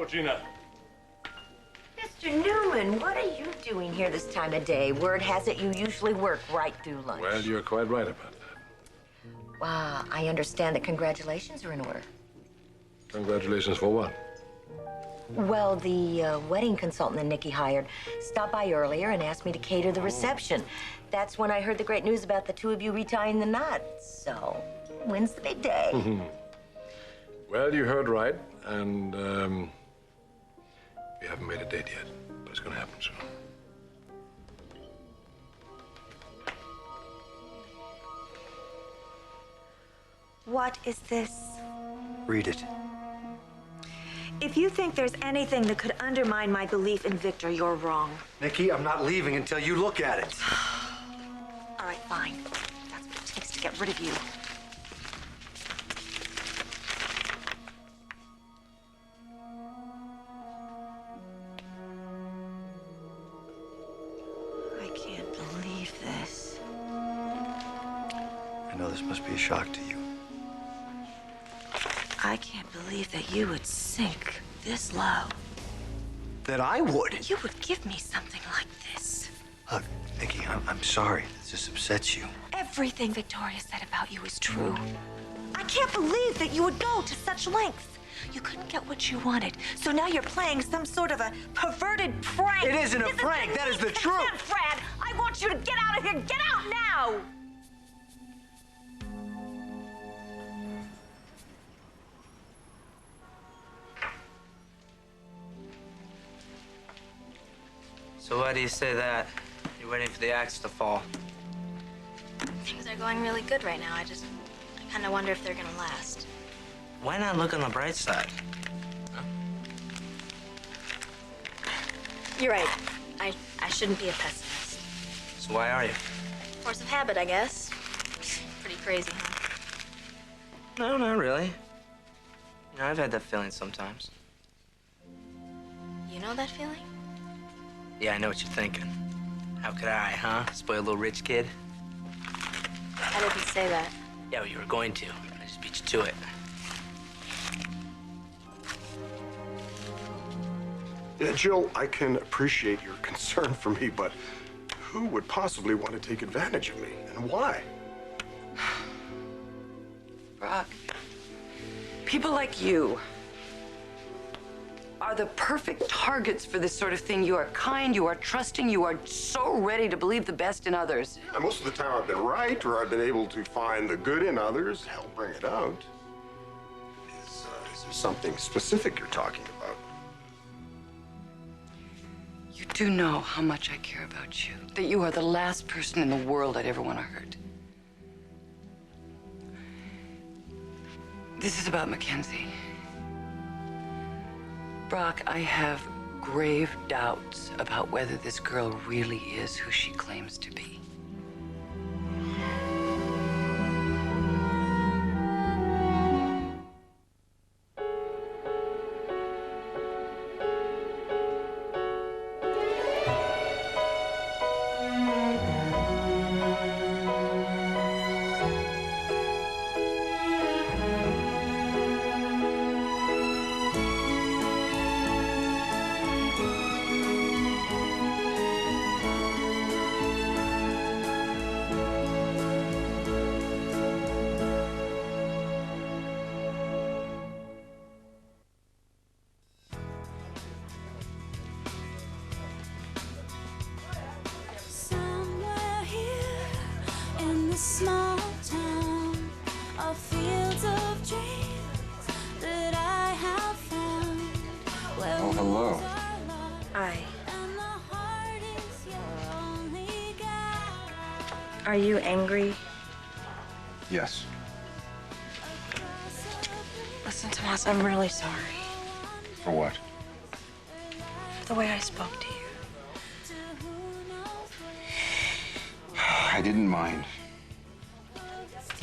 Hello, Gina. Mr. Newman, what are you doing here this time of day? Word has it you usually work right through lunch. Well, you're quite right about that. Wow, I understand that congratulations are in order. Congratulations for what? Well, the wedding consultant that Nikki hired stopped by earlier and asked me to cater the reception. That's when I heard the great news about the two of you retying the knot. So, when's the big day? Well, you heard right, and we haven't made a date yet, but it's going to happen soon. What is this? Read it. If you think there's anything that could undermine my belief in Victor, you're wrong. Nikki, I'm not leaving until you look at it. All right, fine. That's what it takes to get rid of you. I can't believe this. I know this must be a shock to you. I can't believe that you would sink this low. That I would? You would give me something like this. Look, Nikki, I'm sorry that this upsets you. Everything Victoria said about you is true. I can't believe that you would go to such lengths. You couldn't get what you wanted, so now you're playing some sort of a perverted prank. It isn't a prank. That is the truth. Fred, I want you to get out of here. Get out now. So why do you say that? You're waiting for the axe to fall. Things are going really good right now. I kind of wonder if they're gonna last. Why not look on the bright side? You're right. I shouldn't be a pessimist. So why are you? Force of habit, I guess. Pretty crazy, huh? No, not really. You know, I've had that feeling sometimes. You know that feeling? Yeah, I know what you're thinking. How could I, huh? Spoil a little rich kid? I didn't say that. Yeah, well, you were going to. I just beat you to it. Yeah, Jill, I can appreciate your concern for me, but who would possibly want to take advantage of me, and why? Brock, people like you are the perfect targets for this sort of thing. You are kind, you are trusting, you are so ready to believe the best in others. Yeah, most of the time I've been right, or I've been able to find the good in others, help bring it out. Is there something specific you're talking about? You do know how much I care about you, that you are the last person in the world I'd ever want to hurt. This is about Mackenzie. Brock, I have grave doubts about whether this girl really is who she claims to be. Small town of fields of dreams that I have found. Oh, hello. Hi. Are you angry? Yes. Listen, Tomas, I'm really sorry For what? for the way I spoke to you. I didn't mind.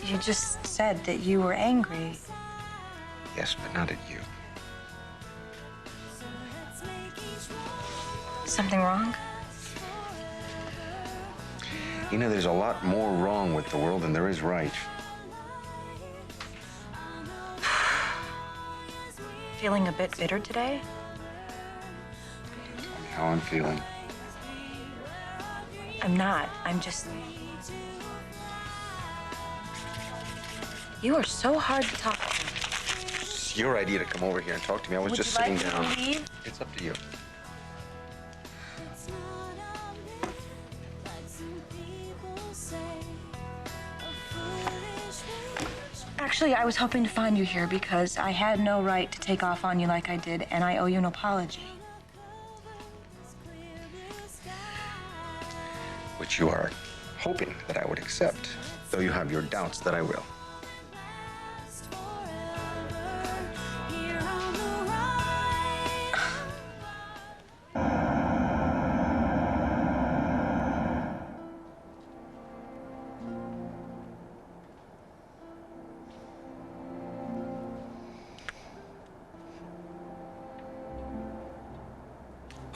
You just said that you were angry. Yes, but not at you. Something wrong? You know, there's a lot more wrong with the world than there is right. Feeling a bit bitter today? how I'm feeling. I'm not. I'm just... You are so hard to talk to. It's your idea to come over here and talk to me. I was just sitting down. Would you like me to leave? It's up to you. Actually, I was hoping to find you here because I had no right to take off on you like I did, and I owe you an apology. Which you are hoping that I would accept, though you have your doubts that I will.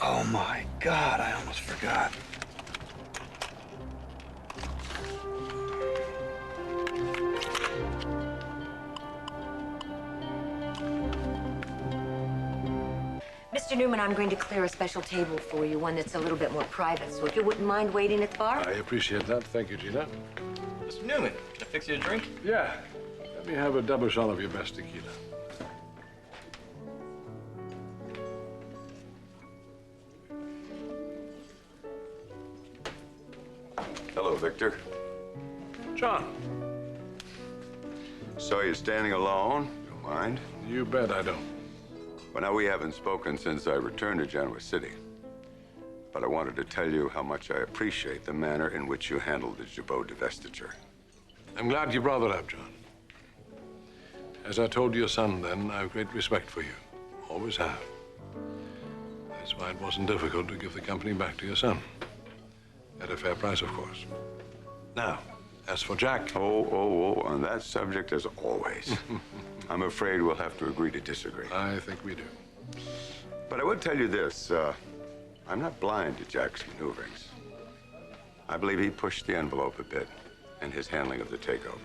Oh my God, I almost forgot. Mr. Newman, I'm going to clear a special table for you, one that's a little bit more private. So if you wouldn't mind waiting at the bar. I appreciate that. Thank you, Gina. Mr. Newman, can I fix you a drink? Yeah. Let me have a double shot of your best tequila. Hello, Victor. John. Saw you standing alone. Don't mind? You bet I don't. Well, now, we haven't spoken since I returned to Genoa City. But I wanted to tell you how much I appreciate the manner in which you handled the Gibault divestiture. I'm glad you brought that up, John. As I told your son then, I have great respect for you. Always have. That's why it wasn't difficult to give the company back to your son. At a fair price, of course. Now, as for Jack... Oh, on that subject, as always. I'm afraid we'll have to agree to disagree. I think we do. But I would tell you this. I'm not blind to Jack's maneuverings. I believe he pushed the envelope a bit in his handling of the takeover.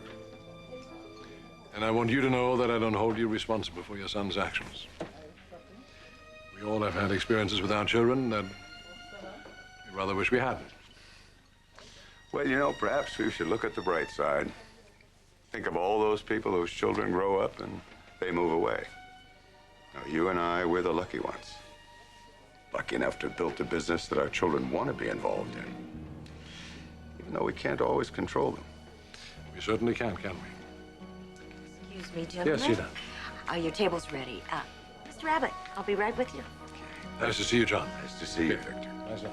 And I want you to know that I don't hold you responsible for your son's actions. We all have had experiences with our children that we rather wish we hadn't. Well, you know, perhaps we should look at the bright side. Think of all those people whose children grow up and they move away. Now, you and I, we're the lucky ones. Lucky enough to have built a business that our children want to be involved in. Even though we can't always control them. We certainly can we? Excuse me, gentlemen. Yes, Gina. Your table's ready. Mr. Abbott, I'll be right with you. Nice to see you, John. Nice to see you, Victor. Nice.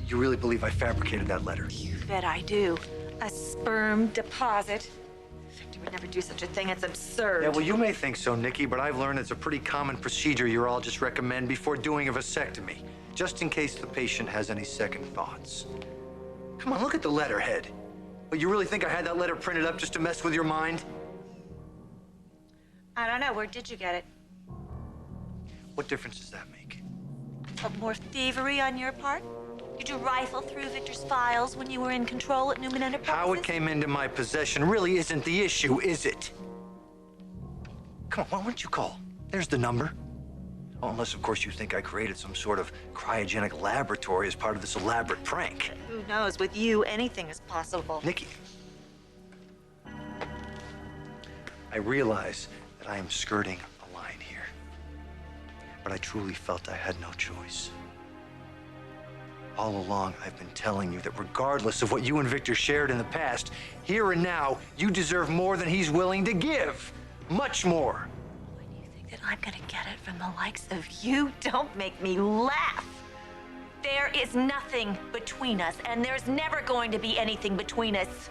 You really believe I fabricated that letter? You bet I do. A sperm deposit. Victor would never do such a thing. It's absurd. Yeah, well, you may think so, Nikki, but I've learned it's a pretty common procedure urologists recommend before doing a vasectomy, just in case the patient has any second thoughts. Come on, look at the letterhead. Well, you really think I had that letter printed up just to mess with your mind? I don't know. Where did you get it? What difference does that make? More thievery on your part? Did you rifle through Victor's files when you were in control at Newman Enterprises? How it came into my possession really isn't the issue, is it? Come on, why don't you call? There's the number. Oh, unless, of course, you think I created some sort of cryogenic laboratory as part of this elaborate prank. Who knows? With you, anything is possible. Nikki, I realize that I am skirting a line here, but I truly felt I had no choice. All along, I've been telling you that regardless of what you and Victor shared in the past, here and now, you deserve more than he's willing to give. Much more. When you think that I'm gonna get it from the likes of you, don't make me laugh. There is nothing between us, and there's never going to be anything between us.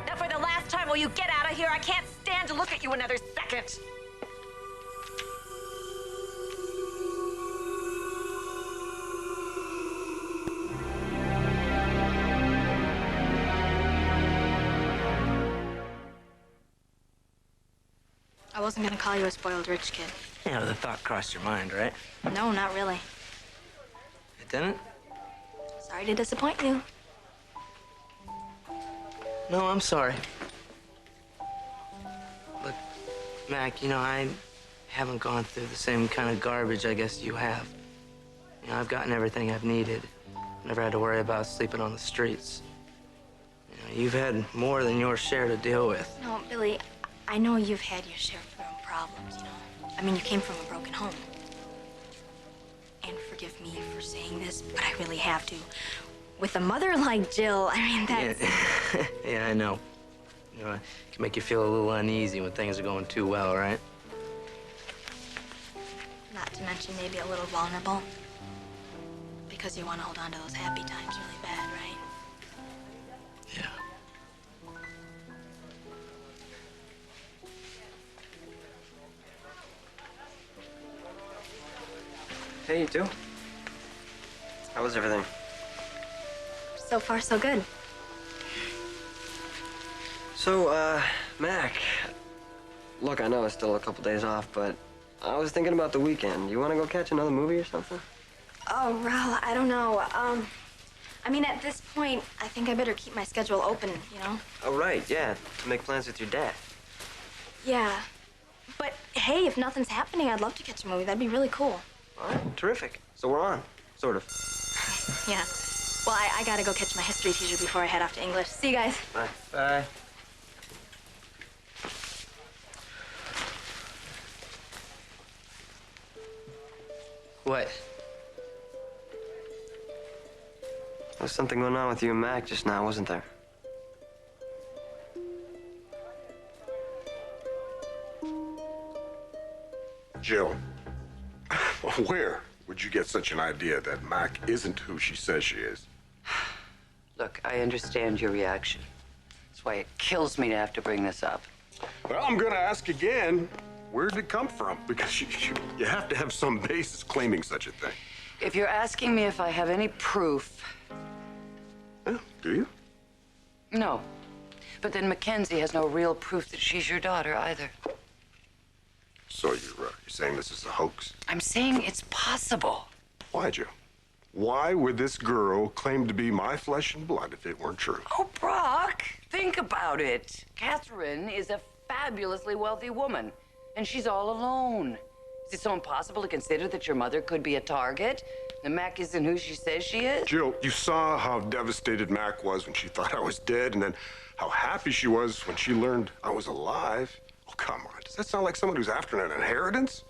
Now, for the last time, will you get out of here? I can't stand to look at you another second. I wasn't gonna call you a spoiled rich kid. You know, the thought crossed your mind, right? No, not really. It didn't? Sorry to disappoint you. No, I'm sorry. Look, Mac, you know, I haven't gone through the same kind of garbage I guess you have. You know, I've gotten everything I've needed. Never had to worry about sleeping on the streets. You know, you've had more than your share to deal with. No, Billy, I know you've had your share of your own problems, you know. I mean, you came from a broken home. And forgive me for saying this, but I really have to. With a mother like Jill, I mean, that's... Yeah, yeah, I know. You know, it can make you feel a little uneasy when things are going too well, right? Not to mention maybe a little vulnerable. Because you want to hold on to those happy times really bad, right? Yeah. Hey, you two. How was everything? So far, so good. So, Mac, look, I know it's still a couple days off, but I was thinking about the weekend. You want to go catch another movie or something? Oh, Raul, I don't know. I mean, at this point, I think I better keep my schedule open, you know? Oh, right, yeah, to make plans with your dad. Yeah. But, hey, if nothing's happening, I'd love to catch a movie. That'd be really cool. All right, terrific. So we're on, sort of. Yeah. Well, I gotta go catch my history teacher before I head off to English. See you guys. Bye. Bye. What? There was something going on with you and Mac just now, wasn't there? Jill, where would you get such an idea that Mac isn't who she says she is? Look, I understand your reaction. That's why it kills me to have to bring this up. Well, I'm gonna ask again. Where did it come from? Because you have to have some basis claiming such a thing. If you're asking me if I have any proof... Yeah, do you? No. But then Mackenzie has no real proof that she's your daughter either. So you're saying this is a hoax? I'm saying it's possible. Why, Jill? Why would this girl claim to be my flesh and blood if it weren't true? Oh, Brock, think about it. Catherine is a fabulously wealthy woman, and she's all alone. Is it so impossible to consider that your mother could be a target? And Mac isn't who she says she is? Jill, you saw how devastated Mac was when she thought I was dead, and then how happy she was when she learned I was alive. Oh, come on. Does that sound like someone who's after an inheritance?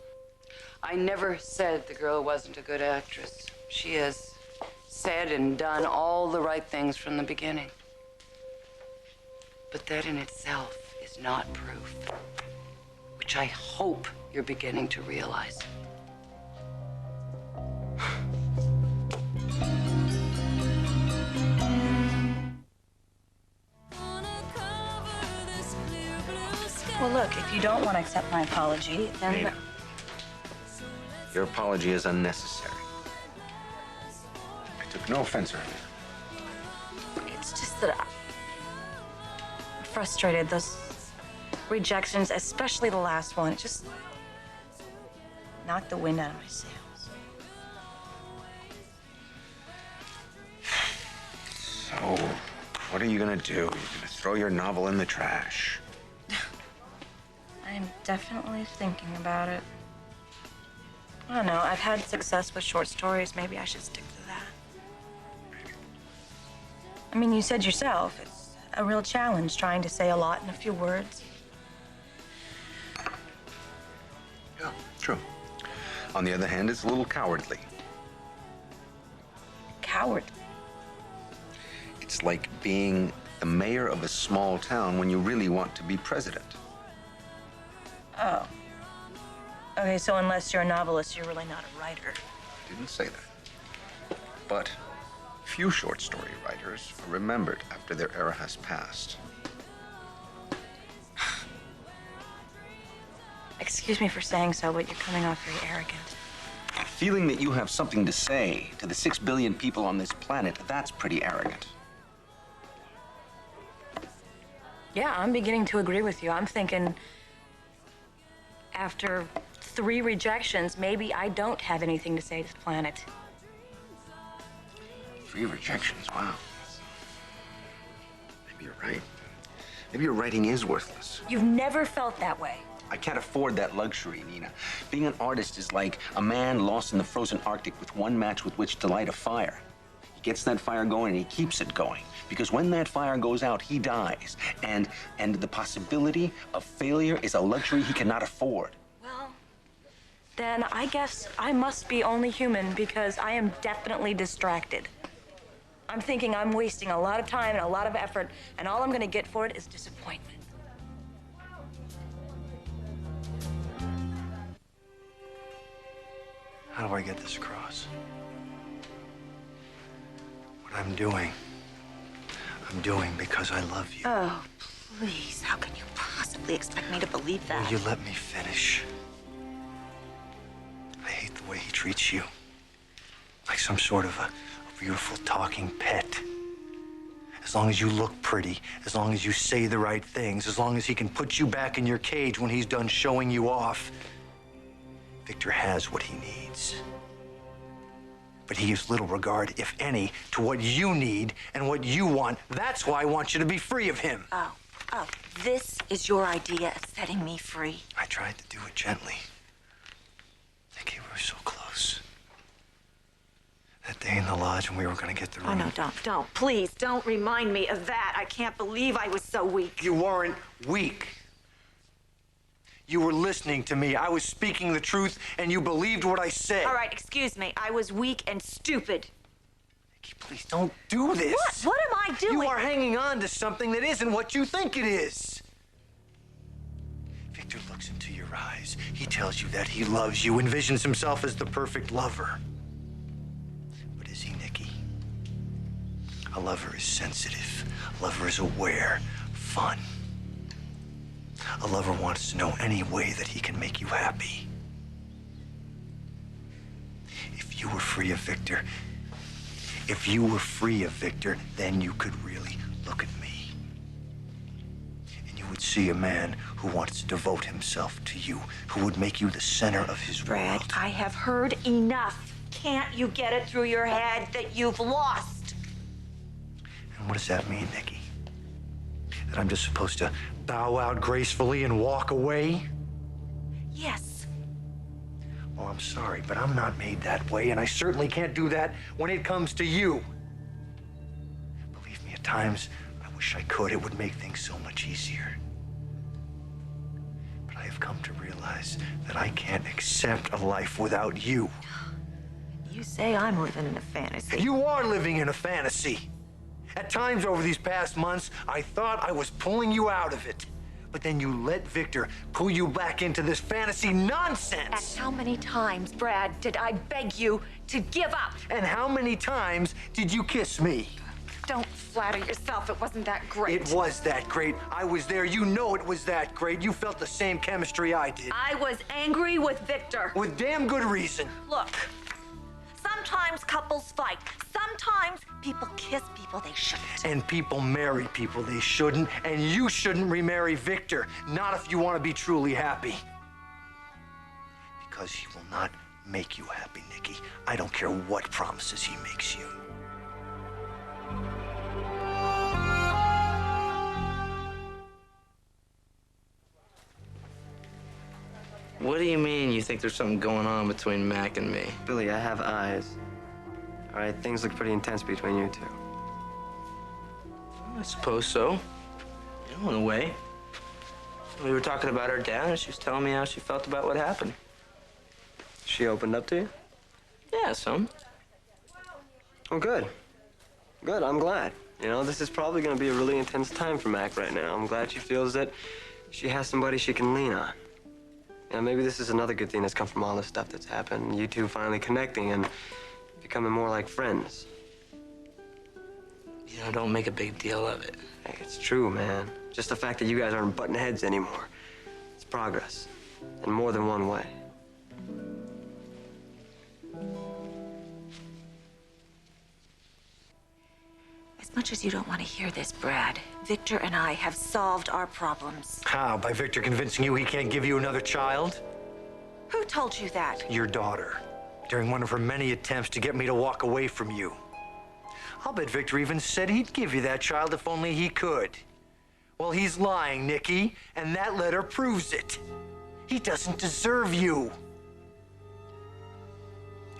I never said the girl wasn't a good actress. She has said and done all the right things from the beginning. But that in itself is not proof, which I hope you're beginning to realize. Well, look, if you don't want to accept my apology, then... Amy, your apology is unnecessary. I took no offense earlier. It's just that I'm frustrated. Those rejections, especially the last one, it just knocked the wind out of my sails. So, what are you gonna do? You're gonna throw your novel in the trash? I'm definitely thinking about it. I don't know. I've had success with short stories. Maybe I should stick to that. I mean, you said yourself, it's a real challenge trying to say a lot in a few words. Yeah, true. On the other hand, it's a little cowardly. Coward. It's like being the mayor of a small town when you really want to be president. Oh. Okay, so unless you're a novelist, you're really not a writer. Didn't say that. But few short story writers are remembered after their era has passed. Excuse me for saying so, but you're coming off very arrogant. Feeling that you have something to say to the 6 billion people on this planet, that's pretty arrogant. Yeah, I'm beginning to agree with you. I'm thinking after 3 rejections, maybe I don't have anything to say to the planet. 3 rejections, wow. Maybe you're right. Maybe your writing is worthless. You've never felt that way. I can't afford that luxury, Nina. Being an artist is like a man lost in the frozen Arctic with one match with which to light a fire. He gets that fire going and he keeps it going. Because when that fire goes out, he dies. And the possibility of failure is a luxury he cannot afford. Well, then I guess I must be only human because I am definitely distracted. I'm thinking I'm wasting a lot of time and a lot of effort, and all I'm gonna get for it is disappointment. How do I get this across? What I'm doing because I love you. Oh, please, how can you possibly expect me to believe that? Will you let me finish? I hate the way he treats you. Like some sort of a beautiful talking pet. As long as you look pretty, as long as you say the right things, as long as he can put you back in your cage when he's done showing you off, Victor has what he needs. But he gives little regard, if any, to what you need and what you want. That's why I want you to be free of him. Oh, this is your idea of setting me free. I tried to do it gently. Nikki, we were so close. That day in the lodge when we were gonna get the room. Oh, no, don't. Please, don't remind me of that. I can't believe I was so weak. You weren't weak. You were listening to me. I was speaking the truth, and you believed what I said. All right, excuse me. I was weak and stupid. Nikki, please don't do this. What? What am I doing? You are hanging on to something that isn't what you think it is. Victor looks into your eyes. He tells you that he loves you, envisions himself as the perfect lover. But is he, Nikki? A lover is sensitive. A lover is aware, fun. A lover wants to know any way that he can make you happy. If you were free of Victor, then you could really look at me. And you would see a man who wants to devote himself to you, who would make you the center of his Brad, world. I have heard enough. Can't you get it through your head that you've lost? And what does that mean, Nikki? That I'm just supposed to bow out gracefully and walk away? Yes. Well, I'm sorry, but I'm not made that way, and I certainly can't do that when it comes to you. Believe me, at times, I wish I could. It would make things so much easier. But I have come to realize that I can't accept a life without you. You say I'm living in a fantasy. You are living in a fantasy. At times over these past months, I thought I was pulling you out of it. But then you let Victor pull you back into this fantasy nonsense. And how many times, Brad, did I beg you to give up? And how many times did you kiss me? Don't flatter yourself. It wasn't that great. It was that great. I was there. You know it was that great. You felt the same chemistry I did. I was angry with Victor. With damn good reason. Look, sometimes couples fight. Sometimes people kiss people they shouldn't. And people marry people they shouldn't. And you shouldn't remarry Victor. Not if you want to be truly happy. Because he will not make you happy, Nikki. I don't care what promises he makes you. What do you mean you think there's something going on between Mac and me? Billy, I have eyes. All right, things look pretty intense between you two. I suppose so. You know, in a way. We were talking about her dad, and she was telling me how she felt about what happened. She opened up to you? Yeah, some. Oh, good. Good, I'm glad. You know, this is probably going to be a really intense time for Mac right now. I'm glad she feels that she has somebody she can lean on. You know, maybe this is another good thing that's come from all this stuff that's happened. You two finally connecting and becoming more like friends. You know, don't make a big deal of it. Hey, it's true, man. Just the fact that you guys aren't butting heads anymore. It's progress. In more than one way. As much as you don't want to hear this, Brad, Victor and I have solved our problems. How? By Victor convincing you he can't give you another child? Who told you that? Your daughter. During one of her many attempts to get me to walk away from you. I'll bet Victor even said he'd give you that child if only he could. Well, he's lying, Nikki, and that letter proves it. He doesn't deserve you.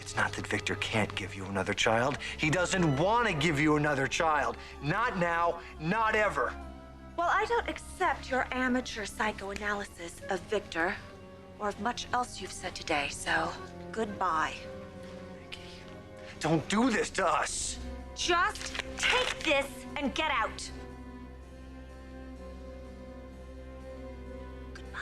It's not that Victor can't give you another child. He doesn't want to give you another child. Not now, not ever. Well, I don't accept your amateur psychoanalysis of Victor or of much else you've said today, so goodbye. Don't do this to us. Just take this and get out. Goodbye.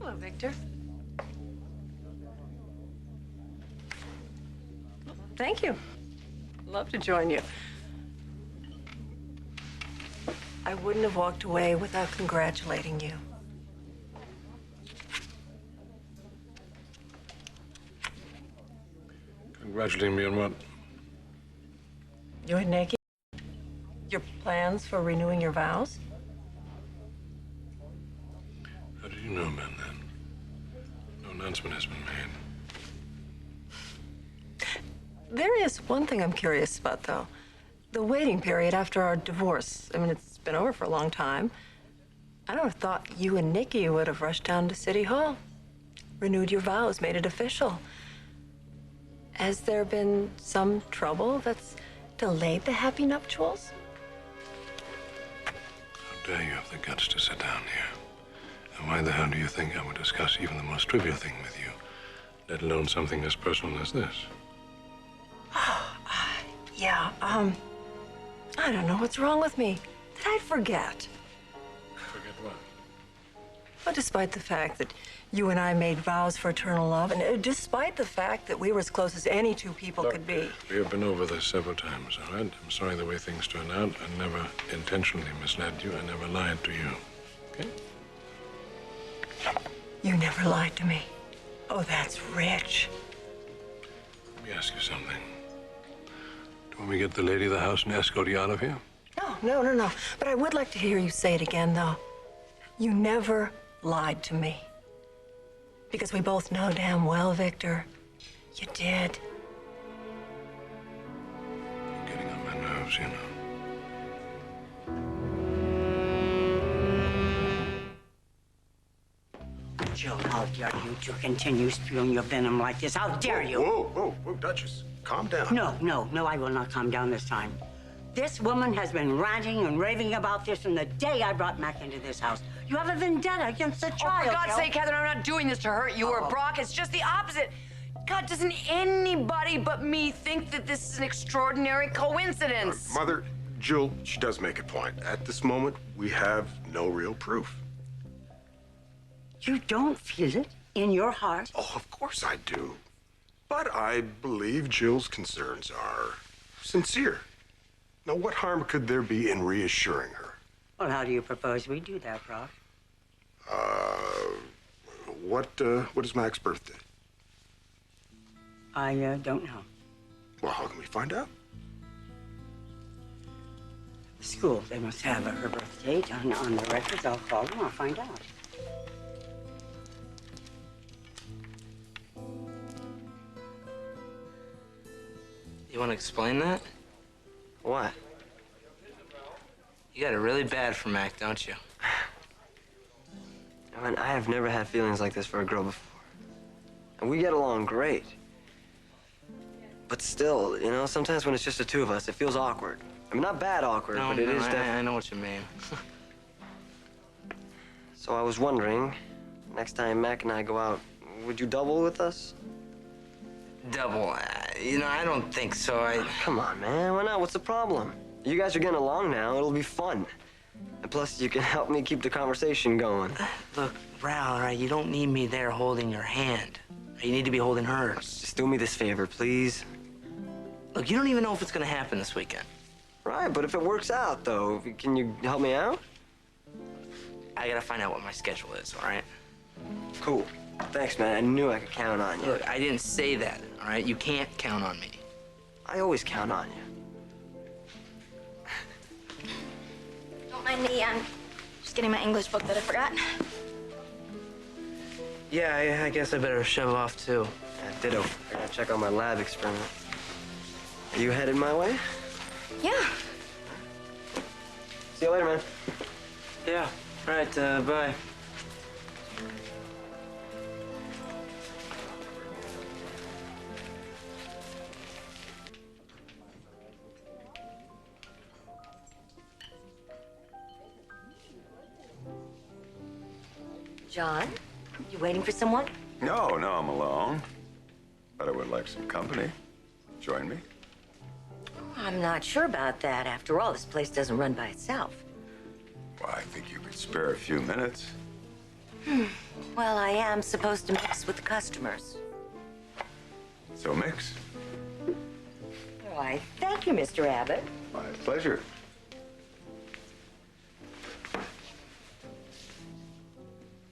Hello, Victor. Thank you. Love to join you. I wouldn't have walked away without congratulating you. Congratulating me on what? You and Nikki? Your plans for renewing your vows? How did you know about that? No announcement has been made. There is one thing I'm curious about, though. The waiting period after our divorce. I mean, it's been over for a long time. I never thought you and Nikki would have rushed down to City Hall, renewed your vows, made it official. Has there been some trouble that's delayed the happy nuptials? How dare you have the guts to sit down here? And why the hell do you think I would discuss even the most trivial thing with you, let alone something as personal as this? Yeah, I don't know what's wrong with me. Did I forget? Forget what? But despite the fact that you and I made vows for eternal love, and despite the fact that we were as close as any two people could be. We have been over this several times, all right? I'm sorry the way things turned out. I never intentionally misled you. I never lied to you, okay? You never lied to me. Oh, that's rich. Let me ask you something. Do you want me to get the lady of the house and escort you out of here? No. But I would like to hear you say it again, though. You never lied to me. Because we both know damn well, Victor, you did. You're getting on my nerves, you know. Jill, how dare you to continue spewing your venom like this? How dare you? Whoa, Duchess. Calm down. No, I will not calm down this time. This woman has been ranting and raving about this from the day I brought Mac into this house. You have a vendetta against the child. Oh, for God's Jill. sake, Catherine, I'm not doing this to hurt you or Brock. It's just the opposite. God, doesn't anybody but me think that this is an extraordinary coincidence? Mother, Jill, she does make a point. At this moment, we have no real proof. You don't feel it in your heart? Oh, of course I do. But I believe Jill's concerns are sincere. Now, what harm could there be in reassuring her? Well, how do you propose we do that, Brock? What is Mac's birthday? I don't know. Well, how can we find out? The school, they must have her birth date on the records. I'll call them, I'll find out. You want to explain that? What? You got it really bad for Mac, don't you? I mean, I have never had feelings like this for a girl before. And we get along great. But still, you know, sometimes when it's just the two of us, it feels awkward. I mean, not bad awkward, but it is definitely... I know what you mean. So I was wondering, next time Mac and I go out, would you double with us? Double? You know, I don't think so. Come on, man. Why not? What's the problem? You guys are getting along now. It'll be fun. And plus, you can help me keep the conversation going. Look, Ral, all right, you don't need me there holding your hand. You need to be holding hers. Just do me this favor, please. Look, you don't even know if it's gonna happen this weekend. Right, but if it works out, though, can you help me out? I gotta find out what my schedule is, all right? Cool. Thanks, man. I knew I could count on you. Look, I didn't say that, all right? You can't count on me. I always count on you. Don't mind me, I'm just getting my English book that I forgot. Yeah, I guess I better shove off, too. Yeah, ditto. I gotta check on my lab experiment. Are you headed my way? Yeah. See you later, man. Yeah, right, bye. John, you waiting for someone? No, I'm alone. But I would like some company. Join me? I'm not sure about that. After all, this place doesn't run by itself. Well, I think you could spare a few minutes. Well, I am supposed to mix with the customers. So mix. Why, thank you, Mr. Abbott. My pleasure.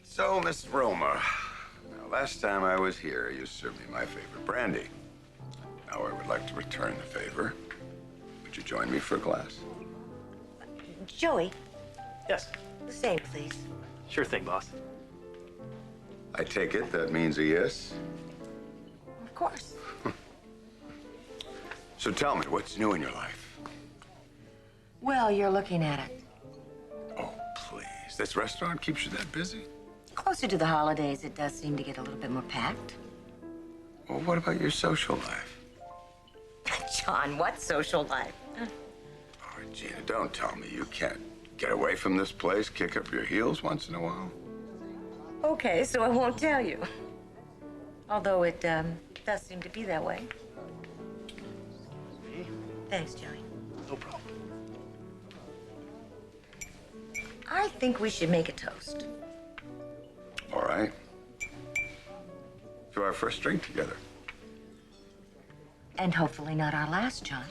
So, Miss Roma, now last time I was here, you served me my favorite brandy. Now I would like to return the favor. Would you join me for a glass? Joey, Yes, the same, please. sure thing, boss. I take it that means a yes? Of course. So tell me, what's new in your life? Well, you're looking at it. Oh, please. This restaurant keeps you that busy? Closer to the holidays, it does seem to get a little bit more packed. Well, what about your social life? John, what social life? Oh, Gina, don't tell me you can't get away from this place, kick up your heels once in a while. Okay, so I won't tell you. Although it does seem to be that way. Thanks, Joey. No problem. I think we should make a toast. All right. To our first drink together. And hopefully not our last, John.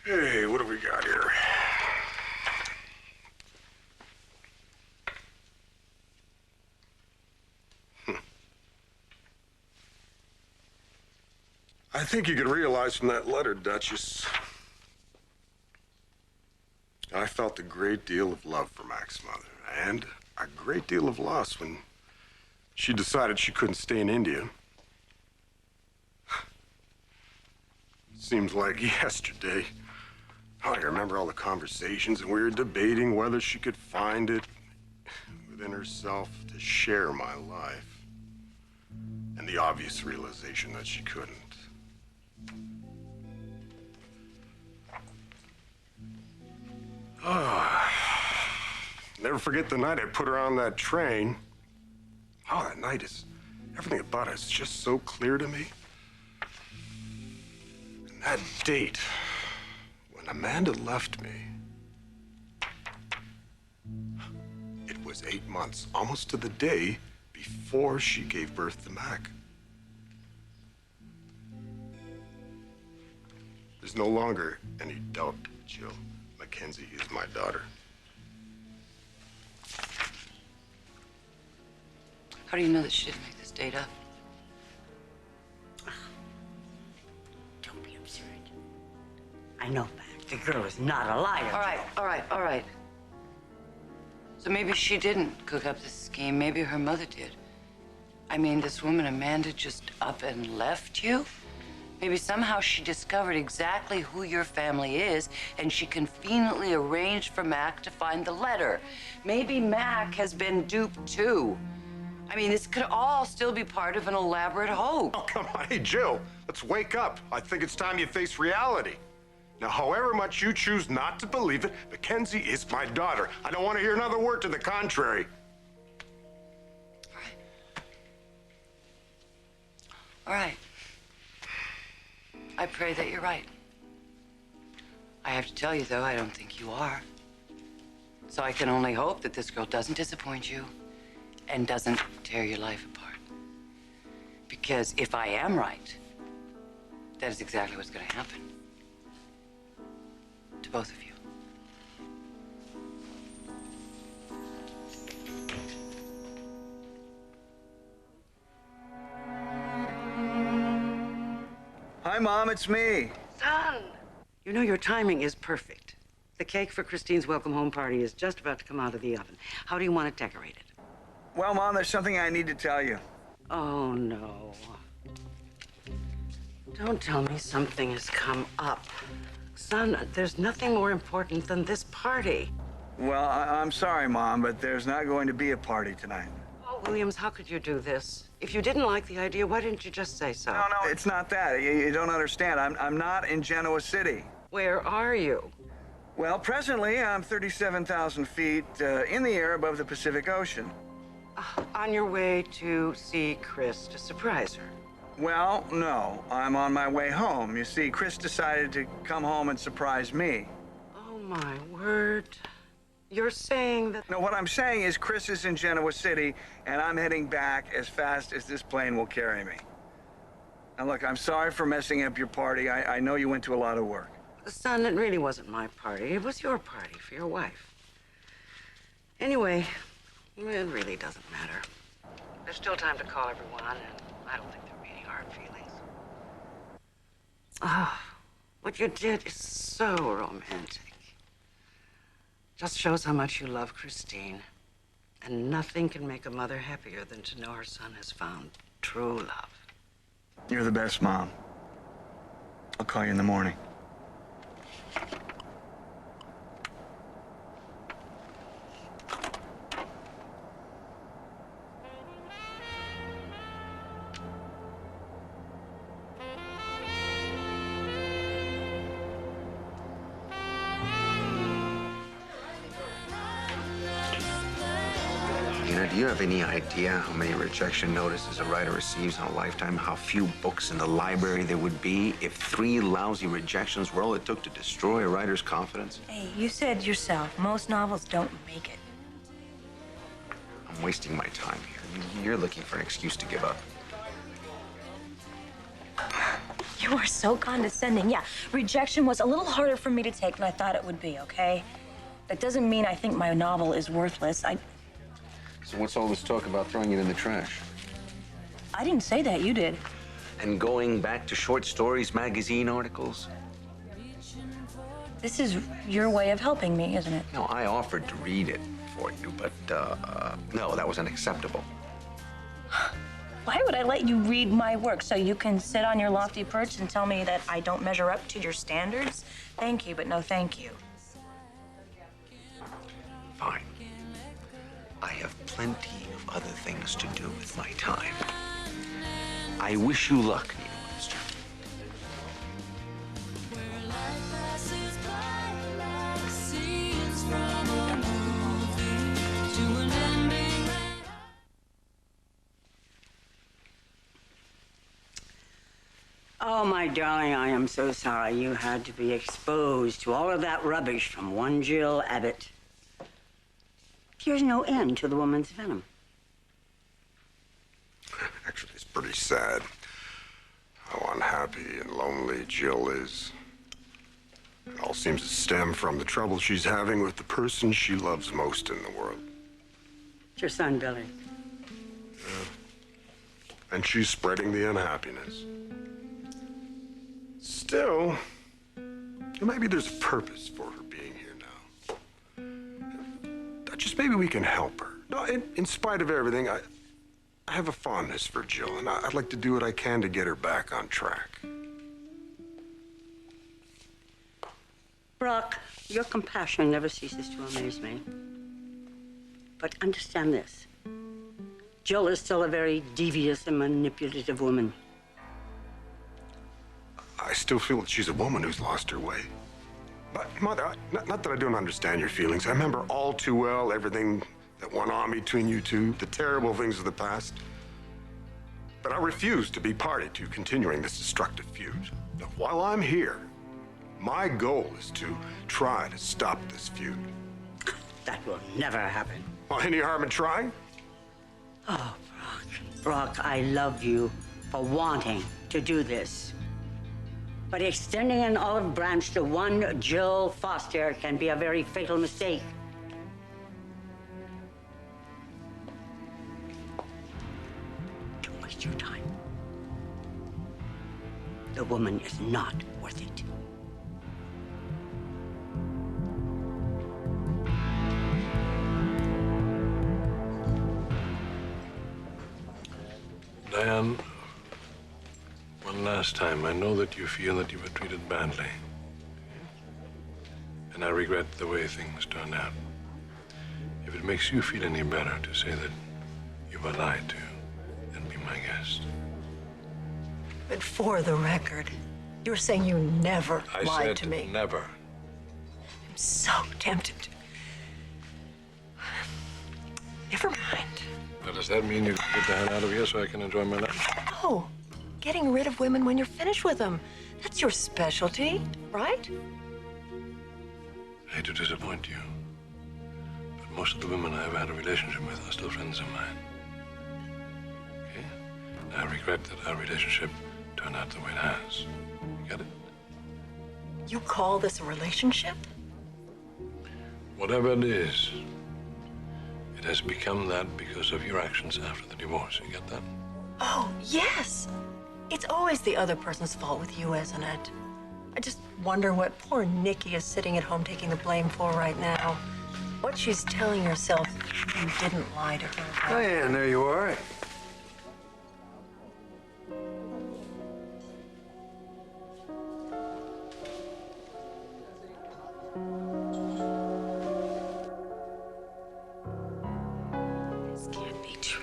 Hey, what do we got here? I think you could realize from that letter, Duchess, I felt a great deal of love for Mac's mother, and a great deal of loss when she decided she couldn't stay in India. Seems like yesterday. Oh, I remember all the conversations, and we were debating whether she could find it within herself to share my life, and the obvious realization that she couldn't. Oh, never forget the night I put her on that train. Oh, that night is, everything about it is just so clear to me. And that date, when Amanda left me, it was 8 months, almost to the day, before she gave birth to Mac. There's no longer any doubt, Jill. Mackenzie is my daughter. How do you know that she didn't make this date up? Don't be absurd. I know, Mac. The girl is not a liar. All right. So maybe she didn't cook up this scheme. Maybe her mother did. I mean, this woman, Amanda, just up and left you? Maybe somehow she discovered exactly who your family is, and she conveniently arranged for Mac to find the letter. Maybe Mac has been duped, too. I mean, this could all still be part of an elaborate hoax. Oh, come on. Hey, Jill, let's wake up. I think it's time you face reality. Now, however much you choose not to believe it, Mackenzie is my daughter. I don't want to hear another word to the contrary. All right. I pray that you're right. have to tell you, though, I don't think you are. So I can only hope that this girl doesn't disappoint you and doesn't tear your life apart. Because if I am right, that is exactly what's going to happen to both of you. Hi, Mom, it's me. Son! You know your timing is perfect. The cake for Christine's welcome home party is just about to come out of the oven. How do you want it decorated? Well, Mom, there's something I need to tell you. Oh, no. Don't tell me something has come up. Son, there's nothing more important than this party. Well, I'm sorry, Mom, but there's not going to be a party tonight. Oh, Williams, how could you do this? If you didn't like the idea, why didn't you just say so? No, it's not that. You don't understand. I'm not in Genoa City. Where are you? Well, presently, I'm 37,000 feet in the air above the Pacific Ocean. On your way to see Chris to surprise her. Well, no. I'm on my way home. You see, Chris decided to come home and surprise me. Oh, my word. You're saying that... No, what I'm saying is Chris is in Genoa City, and I'm heading back as fast as this plane will carry me. Now, look, I'm sorry for messing up your party. I know you went to a lot of work. Son, it really wasn't my party. It was your party for your wife. Anyway, it really doesn't matter. There's still time to call everyone, and I don't think there are any hard feelings. Oh, what you did is so romantic. Just shows how much you love Christine. And nothing can make a mother happier than to know her son has found true love. You're the best, Mom. I'll call you in the morning. Do you have any idea how many rejection notices a writer receives in a lifetime? How few books in the library there would be if 3 lousy rejections were all it took to destroy a writer's confidence? Hey, you said yourself, most novels don't make it. I'm wasting my time here. You're looking for an excuse to give up. You are so condescending. Yeah, rejection was a little harder for me to take than I thought it would be, okay? That doesn't mean I think my novel is worthless. So what's all this talk about throwing it in the trash? I didn't say that, you did. And going back to short stories, magazine articles? This is your way of helping me, isn't it? No, I offered to read it for you, but, no, that was unacceptable. Why would I let you read my work so you can sit on your lofty perch and tell me that I don't measure up to your standards? Thank you, but no thank you. Fine. I have plenty of other things to do with my time. I wish you luck, Nina Webster. Oh, my darling, I am so sorry you had to be exposed to all of that rubbish from one Jill Abbott. There's no end to the woman's venom. Actually, it's pretty sad how unhappy and lonely Jill is. It all seems to stem from the trouble she's having with the person she loves most in the world. It's your son, Billy. And she's spreading the unhappiness. Still, maybe there's a purpose for her being here now. Just maybe we can help her. No, in spite of everything, I have a fondness for Jill, and I'd like to do what I can to get her back on track. Brock, your compassion never ceases to amaze me. But understand this. Jill is still a very devious and manipulative woman. I still feel that she's a woman who's lost her way. But, Mother, not that I don't understand your feelings. I remember all too well everything that went on between you two, the terrible things of the past. But I refuse to be party to continuing this destructive feud. While I'm here, My goal is to try to stop this feud. That will never happen. Well, any harm in trying? Oh, Brock, I love you for wanting to do this. But extending an olive branch to one Jill Foster can be a very fatal mistake. Don't waste your time. The woman is not worth it. Diane, one last time, I know that you feel that you were treated badly. And I regret the way things turned out. If it makes you feel any better to say that you were lied to, then be my guest. But for the record, you're saying you never lied to me. Never. I'm so tempted to. Never mind. Now, does that mean you can get the hell out of here so I can enjoy my life? No. Getting rid of women when you're finished with them. That's your specialty, right? I hate to disappoint you, but most of the women I've had a relationship with are still friends of mine. Okay? I regret that our relationship turned out the way it has. You get it? You call this a relationship? Whatever it is, it has become that because of your actions after the divorce. You get that? Oh, yes. It's always the other person's fault with you, isn't it? I just wonder what poor Nikki is sitting at home taking the blame for right now. What she's telling herself you didn't lie to her about. Diane, there you are. This can't be true.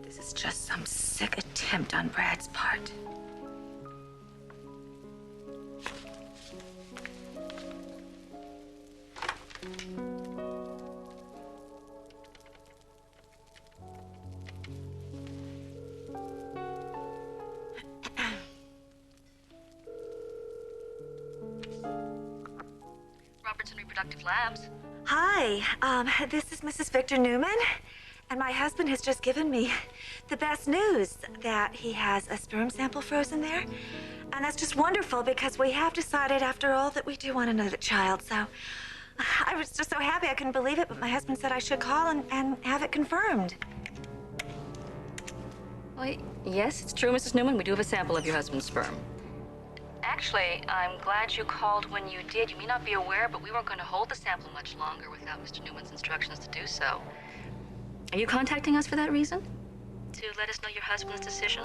This is just some sick attempt on Brad's part. Robertson Reproductive Labs. Hi, this is Mrs. Victor Newman, and my husband has just given me the best news that he has a sperm sample frozen there. And that's just wonderful because we have decided after all that we do want another child. So I was just so happy I couldn't believe it, but my husband said I should call and have it confirmed. Well, yes, it's true, Mrs. Newman. We do have a sample of your husband's sperm. Actually, I'm glad you called when you did. You may not be aware, but we weren't going to hold the sample much longer without Mr. Newman's instructions to do so. Are you contacting us for that reason? To let us know your husband's decision?